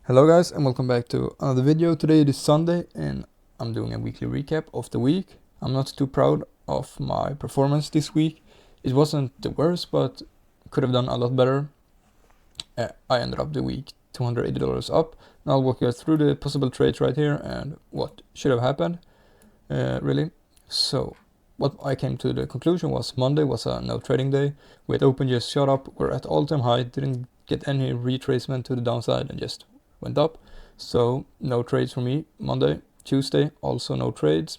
Hello guys and welcome back to another video. Today it is Sunday and I'm doing a weekly recap of the week. I'm not too proud of my performance this week. It wasn't the worst, but could have done a lot better. I ended up the week $280 up. Now I'll walk you through the possible trades right here and what should have happened really. So what I came to the conclusion was Monday was a no trading day. We had open, just shot up, we're at all-time high, didn't get any retracement to the downside and just went up. So no trades for me Monday. Tuesday also no trades.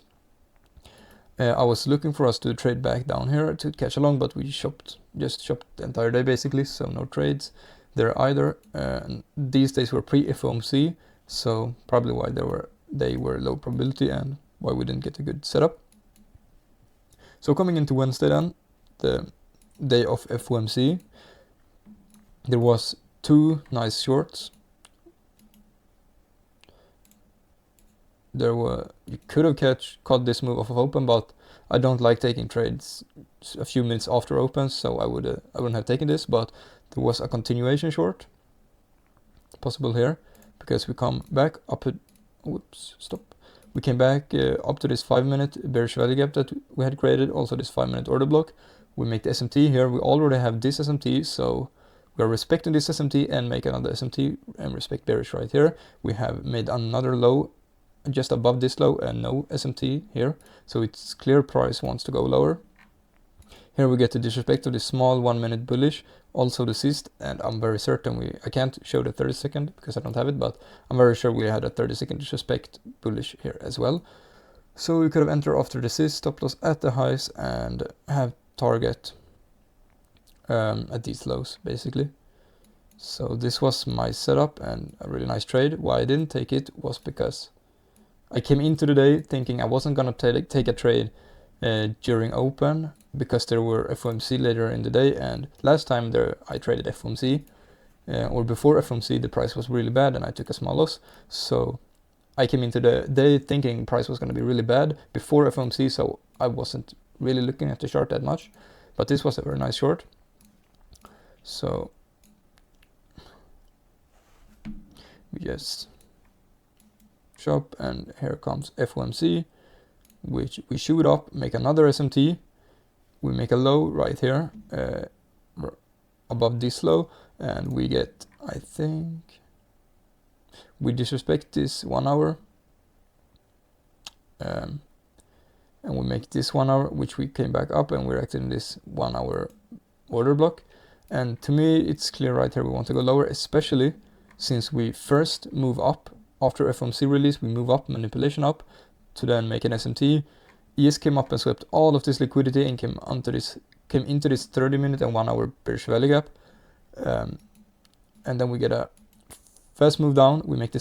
I was looking for us to trade back down here to catch along, but we just shopped the entire day basically, so no trades there either. These days were pre-FOMC, so probably why they were low probability and why we didn't get a good setup. So coming into Wednesday then, the day of FOMC, there was two nice shorts. You could have caught this move off of open, but I don't like taking trades a few minutes after open, so I wouldn't have taken this. But there was a continuation short possible here because we come back up to we came back up to this 5-minute bearish value gap that we had created, also this 5-minute order block. We make the SMT here. We already have this SMT, so we are respecting this SMT and make another SMT and respect bearish right here. We have made another low just above this low and no SMT here, so it's clear price wants to go lower. Here we get the disrespect of this small 1-minute bullish, also desist, and I'm very certain I can't show the 30-second because I don't have it, but I'm very sure we had a 30-second disrespect bullish here as well. So we could have entered after desist, stop loss at the highs, and have target at these lows basically. So this was my setup and a really nice trade. Why I didn't take it was because I came into the day thinking I wasn't gonna take a trade during open because there were FOMC later in the day, and last time I traded FOMC or before FOMC the price was really bad and I took a small loss. So I came into the day thinking price was gonna be really bad before FOMC, so I wasn't really looking at the chart that much, but this was a very nice short. So we just shop, and here comes FOMC, which we shoot up, make another SMT, we make a low right here above this low, and we get, I think we disrespect this 1 hour and we make this 1 hour, which we came back up and we're acting this 1 hour order block. And to me it's clear right here we want to go lower, especially since we first move up after FOMC release. We move up, manipulation up, to then make an SMT. ES came up and swept all of this liquidity and came into this 30-minute and 1 hour bearish value gap, and then we get a fast move down. We make the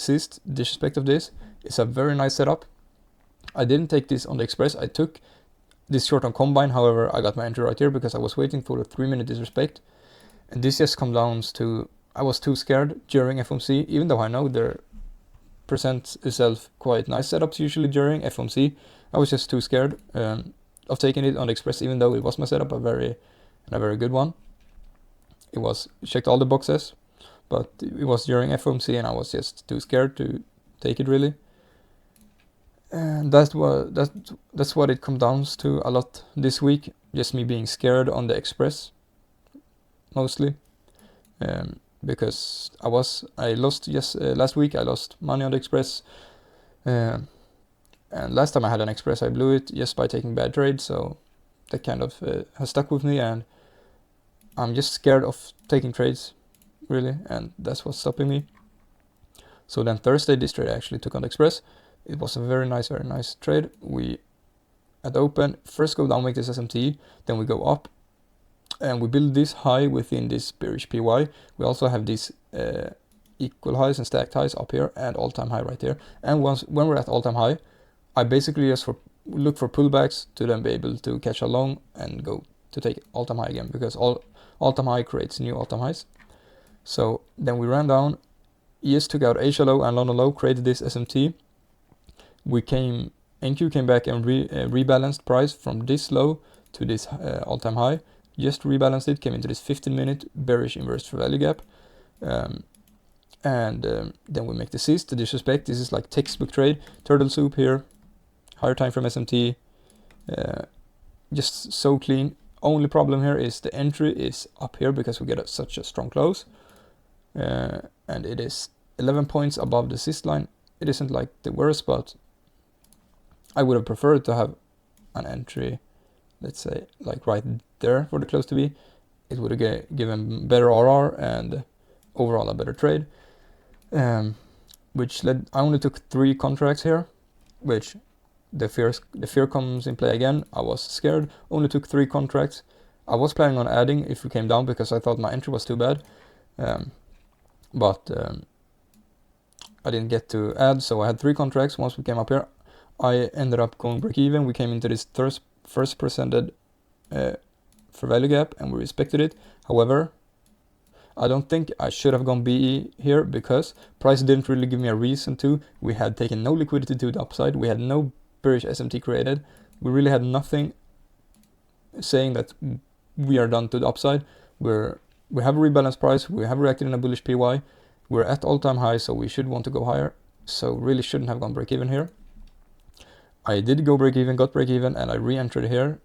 disrespect of this. It's a very nice setup. I didn't take this on the express. I took this short on combine. However, I got my entry right here because I was waiting for the 3-minute disrespect, and this just comes down to I was too scared during FOMC, even though I know there presents itself quite nice setups usually during FOMC. I was just too scared of taking it on the express, even though it was my setup, a very good one. It checked all the boxes, but it was during FOMC and I was just too scared to take it really. And that's what it comes down to a lot this week, just me being scared on the express mostly. Because I lost last week I lost money on the express, and last time I had an express I blew it just by taking bad trades, so that kind of has stuck with me, and I'm just scared of taking trades really, and that's what's stopping me. So then Thursday this trade I actually took on the express. It was a very nice trade. We at open first go down, make this SMT, then we go up and we build this high within this bearish PY. We also have these equal highs and stacked highs up here and all-time high right here. And when we're at all-time high, I basically just look for pullbacks to then be able to catch along and go to take all-time high again, because all-time high creates new all-time highs. So then we ran down, ES took out Asia low and London low, created this SMT. NQ came back and rebalanced price from this low to this all-time high. Just rebalanced it, came into this 15-minute bearish inverse value gap, And then we make the Cs to disrespect. This is like textbook trade. Turtle soup here, higher time from SMT, just so clean. Only problem here is the entry is up here because we get such a strong close, and it is 11 points above the cyst line. It isn't like the worst, but I would have preferred to have an entry, let's say like right there for the close to be. It would have given better RR and overall a better trade, which led, I only took 3 contracts here, which the fear comes in play again. I was scared, only took 3 contracts. I was planning on adding if we came down because I thought my entry was too bad, but I didn't get to add, so I had 3 contracts. Once we came up here, I ended up going break even. We came into this first presented for value gap and we respected it. However, I don't think I should have gone BE here because price didn't really give me a reason to. We had taken no liquidity to the upside. We had no bearish SMT created. We really had nothing saying that we are done to the upside. We have a rebalanced price. We have reacted in a bullish PY. We're at all-time high, so we should want to go higher. So really shouldn't have gone break even here. I did go break even, got break even, and I re-entered here.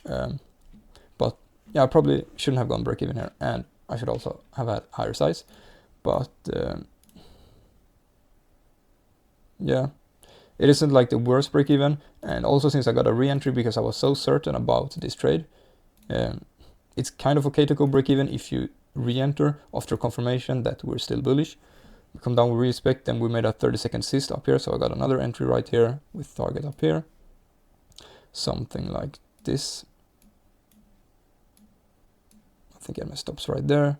But yeah, I probably shouldn't have gone break even here, and I should also have had higher size. But yeah, it isn't like the worst break even. And also since I got a re-entry because I was so certain about this trade, it's kind of okay to go break even if you re-enter after confirmation that we're still bullish. We come down, we respect, then we made a 30-second cyst up here, so I got another entry right here with target up here. Something like this. I think I messed stops right there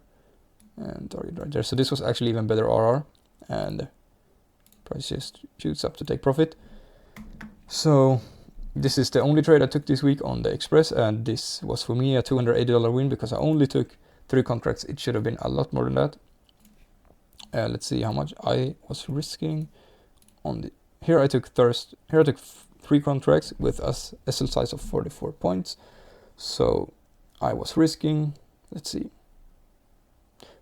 and target right there. So this was actually even better RR, and price just shoots up to take profit. So this is the only trade I took this week on the Express, and this was for me a $280 win because I only took 3 contracts. It should have been a lot more than that. Let's see how much I was risking on the. Here I took 3 contracts with a SL size of 44 points. So I was risking, let's see,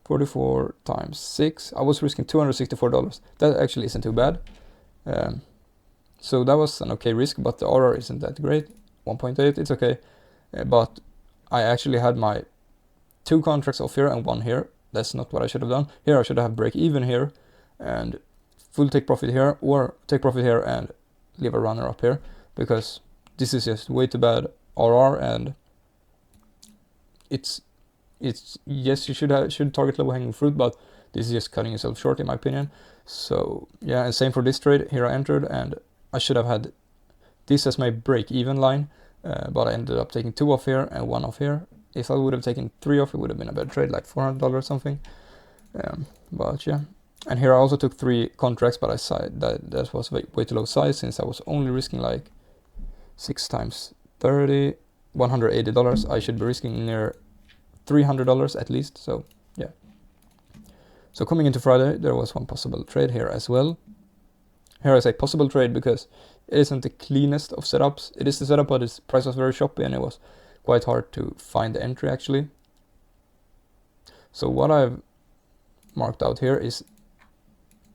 44 times 6. I was risking $264. That actually isn't too bad. So that was an okay risk, but the RR isn't that great. 1.8, it's okay. But I actually had my 2 contracts off here and 1 here. That's not what I should have done. Here I should have break even here and full take profit here, or take profit here and leave a runner up here, because this is just way too bad RR, and it's yes, you should target low hanging fruit, but this is just cutting yourself short in my opinion. So yeah, and same for this trade. Here I entered and I should have had this as my break even line, but I ended up taking 2 off here and 1 off here. If I would have taken 3 off, it would have been a better trade, like $400 or something. But yeah, and here I also took 3 contracts, but I said that was way too low size since I was only risking like 6 times 30, $180. I should be risking near $300 at least. So yeah. So coming into Friday, there was one possible trade here as well. Here I say possible trade because it isn't the cleanest of setups. It is the setup, but its price was very choppy and it was quite hard to find the entry actually. So what I've marked out here is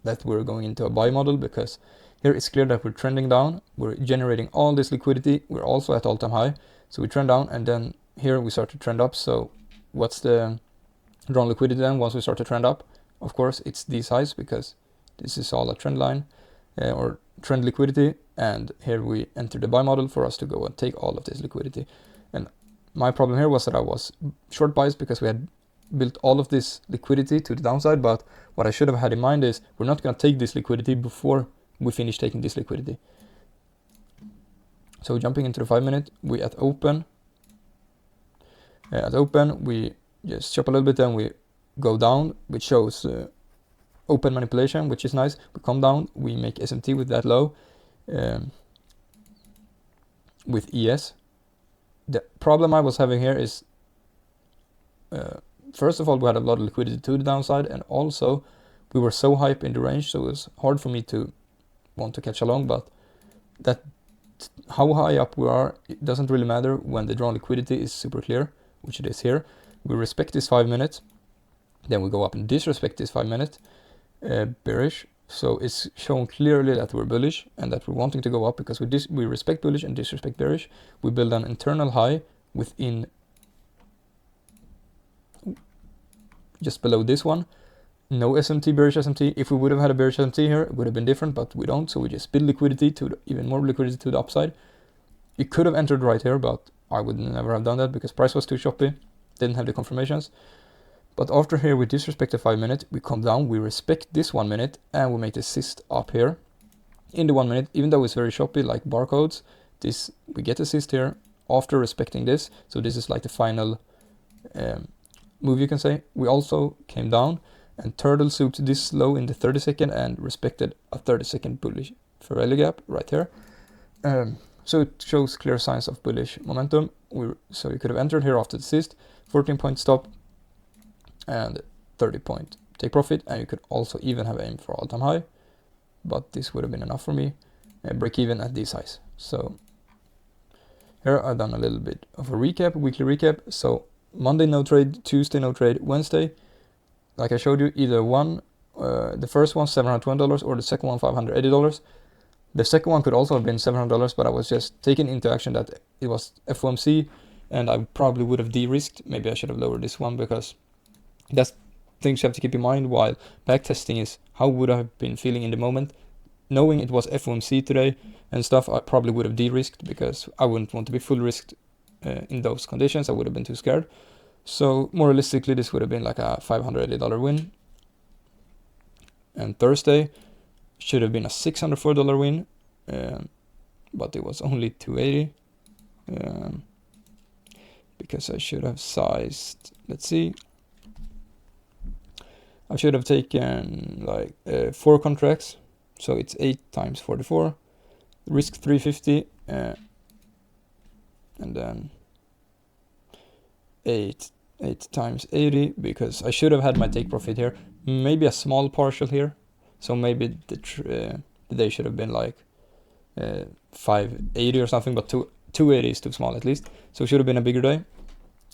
that we're going into a buy model, because here it's clear that we're trending down. We're generating all this liquidity. We're also at all-time high. So we trend down and then here we start to trend up. So what's the drawn liquidity then once we start to trend up? Of course, it's these highs because this is all a trend line or trend liquidity. And here we enter the buy model for us to go and take all of this liquidity. And my problem here was that I was short biased because we had built all of this liquidity to the downside, but what I should have had in mind is we're not going to take this liquidity before we finish taking this liquidity. So jumping into the 5-minute, we at open we just chop a little bit, then we go down, which shows open manipulation, which is nice. We come down, we make SMT with that low with ES. The problem I was having here is, first of all, we had a lot of liquidity to the downside, and also we were so high up in the range, so it was hard for me to want to catch along. But that how high up we are, it doesn't really matter when the drawn liquidity is super clear, which it is here. We respect this 5 minutes, then we go up and disrespect this 5 minutes, bearish. So it's shown clearly that we're bullish and that we're wanting to go up because we respect bullish and disrespect bearish. We build an internal high within just below this one. No SMT, bearish SMT. If we would have had a bearish SMT here, it would have been different, but we don't. So we just build liquidity to even more liquidity to the upside. It could have entered right here, but I would never have done that because price was too choppy. Didn't have the confirmations. But after here, we disrespect the 5 minute, we come down, we respect this 1 minute, and we make the assist up here. In the 1 minute, even though it's very choppy, like barcodes, we get assist here after respecting this. So this is like the final move, you can say. We also came down and turtle souped this low in the 30-second and respected a 30-second bullish Ferrelli gap right here. So it shows clear signs of bullish momentum. So you could have entered here after the assist, 14-point stop, and 30-point take profit, and you could also even have aimed for all-time high, but this would have been enough for me. Break even at these highs. So here I've done a little bit of a recap, weekly recap. So Monday no trade, Tuesday no trade, Wednesday, like I showed you, either one, the first one $720 or the second one $580. The second one could also have been $700, but I was just taking into action that it was FOMC, and I probably would have de-risked. Maybe I should have lowered this one, because that's things you have to keep in mind while backtesting is how would I have been feeling in the moment. Knowing it was FOMC today and stuff, I probably would have de-risked because I wouldn't want to be full risked in those conditions. I would have been too scared. So more realistically, this would have been like a $580 win. And Thursday should have been a $604 win, but it was only $280 because I should have sized, let's see, I should have taken like 4 contracts, so it's 8 times 44, risk 350, and then 8 times 80, because I should have had my take profit here, maybe a small partial here, so maybe the day should have been like 580 or something, but 280 is too small at least, so it should have been a bigger day.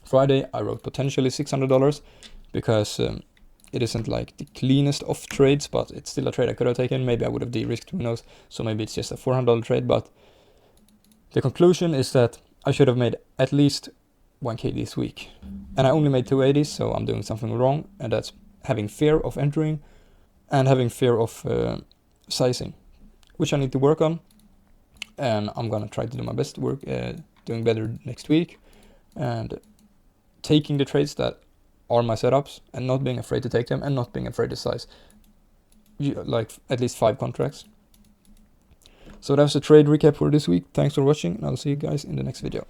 Friday I wrote potentially $600 because it isn't like the cleanest of trades, but it's still a trade I could have taken. Maybe I would have de-risked, who knows, so maybe it's just a $400 trade, but the conclusion is that I should have made at least 1k this week, and I only made 280, so I'm doing something wrong, and that's having fear of entering and having fear of sizing, which I need to work on, and I'm gonna try to do my best work doing better next week and taking the trades that are my setups and not being afraid to take them and not being afraid to size like at least 5 contracts. So that's the trade recap for this week. Thanks for watching, and I'll see you guys in the next video.